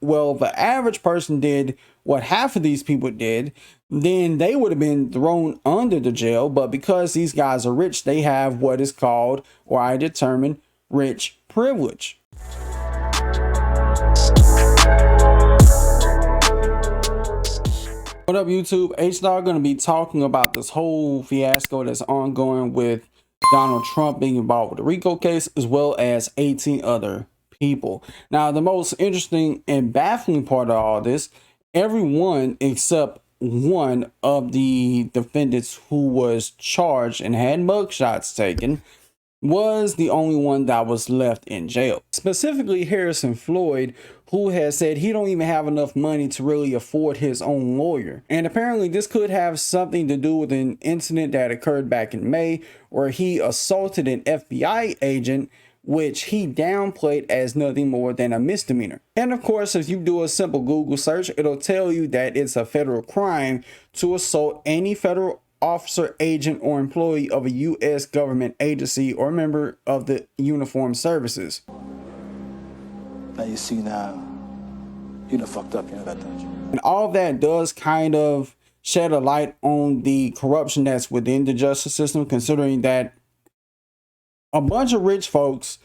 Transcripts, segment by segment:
well, if the average person did what half of these people did, then they would have been thrown under the jail. But because these guys are rich, they have what is called, or I determine, rich privilege. What up, YouTube? H-Dog going to be talking about this whole fiasco that's ongoing with Donald Trump being involved with the RICO case, as well as 18 other people. Now, the most interesting and baffling part of all this, everyone except one of the defendants who was charged and had mugshots taken was the only one that was left in jail. Specifically, Harrison Floyd, who has said he don't even have enough money to really afford his own lawyer. And apparently this could have something to do with an incident that occurred back in May where he assaulted an FBI agent, which he downplayed as nothing more than a misdemeanor. And of course, if you do a simple Google search, it'll tell you that it's a federal crime to assault any federal officer, agent, or employee of a U.S. government agency or member of the uniformed services. Now you see now, you done fucked up, you know that, don't you? And all of that does kind of shed a light on the corruption that's within the justice system, considering that a bunch of rich folks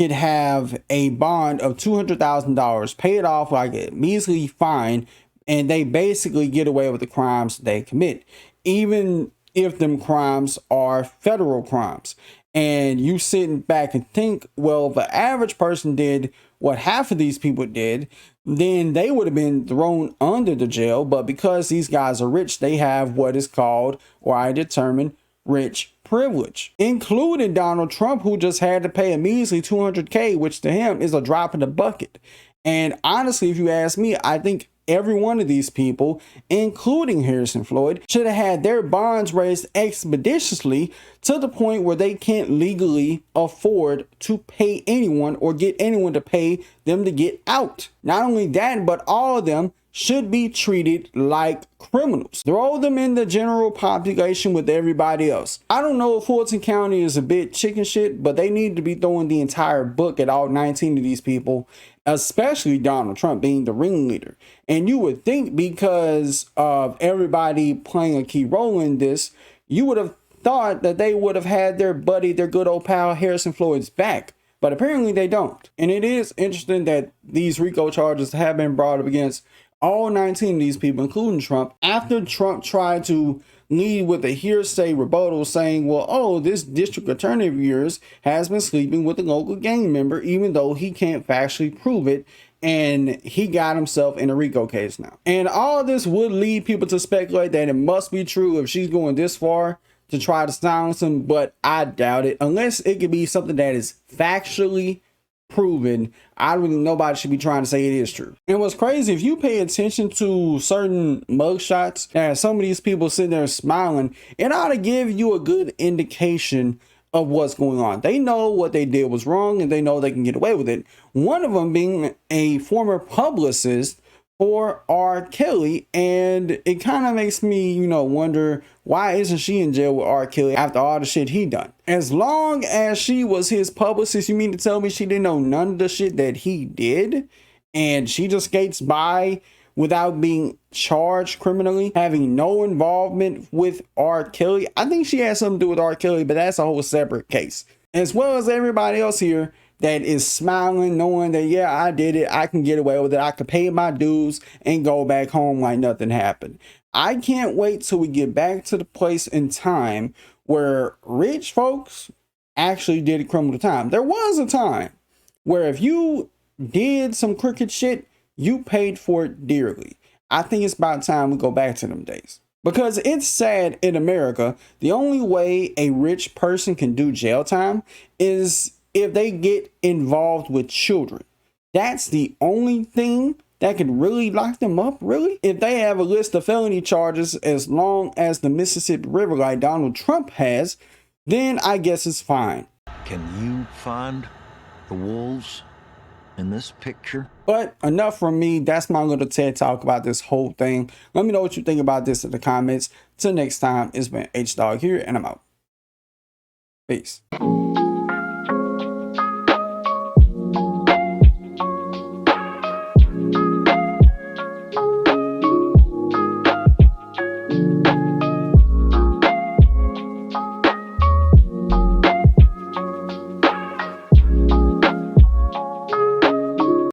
could have a bond of $200,000 paid off like a measly fine, and they basically get away with the crimes they commit, even if them crimes are federal crimes. And you sitting back and think, well, if the average person did what half of these people did, then they would have been thrown under the jail. But because these guys are rich, they have what is called, or I determine, rich privilege, including Donald Trump, who just had to pay a measly $200K, which to him is a drop in the bucket. And honestly, if you ask me, I think every one of these people, including Harrison Floyd, should have had their bonds raised expeditiously to the point where they can't legally afford to pay anyone or get anyone to pay them to get out. Not only that, but all of them should be treated like criminals. Throw them in the general population with everybody else. I don't know if Fulton County is a bit chicken shit, but they need to be throwing the entire book at all 19 of these people, especially Donald Trump being the ringleader. And you would think because of everybody playing a key role in this, you would have thought that they would have had their buddy, their good old pal Harrison Floyd's back. But apparently they don't. And it is interesting that these RICO charges have been brought up against all 19 of these people, including Trump, after Trump tried to lead with a hearsay rebuttal saying, well, oh, this district attorney of yours has been sleeping with a local gang member, even though he can't factually prove it. And he got himself in a RICO case now. And all of this would lead people to speculate that it must be true if she's going this far to try to silence him, but I doubt it. Unless it could be something that is factually proven, I don't think nobody should be trying to say it is true. And what's crazy, if you pay attention to certain mugshots, and some of these people sitting there smiling, it ought to give you a good indication of what's going on. They know what they did was wrong, and they know they can get away with it. One of them being a former publicist for R. Kelly, and it kind of makes me, wonder, why isn't she in jail with R. Kelly after all the shit he done? As long as she was his publicist, you mean to tell me she didn't know none of the shit that he did? And she just skates by without being charged criminally, having no involvement with R. Kelly? I think she has something to do with R. Kelly, but that's a whole separate case. As well as everybody else here that is smiling, knowing that, yeah, I did it, I can get away with it, I can pay my dues and go back home like nothing happened. I can't wait till we get back to the place in time where rich folks actually did a criminal time. There was a time where if you did some crooked shit, you paid for it dearly. I think it's about time we go back to them days. Because it's sad in America, the only way a rich person can do jail time is if they get involved with children. That's the only thing that could really lock them up, really. If they have a list of felony charges as long as the Mississippi River like Donald Trump has, then I guess it's fine. Can you find the wolves in this picture? But enough from me. That's my little TED talk about this whole thing. Let me know what you think about this in the comments. Till next time, it's been H-Dog here, and I'm out. Peace.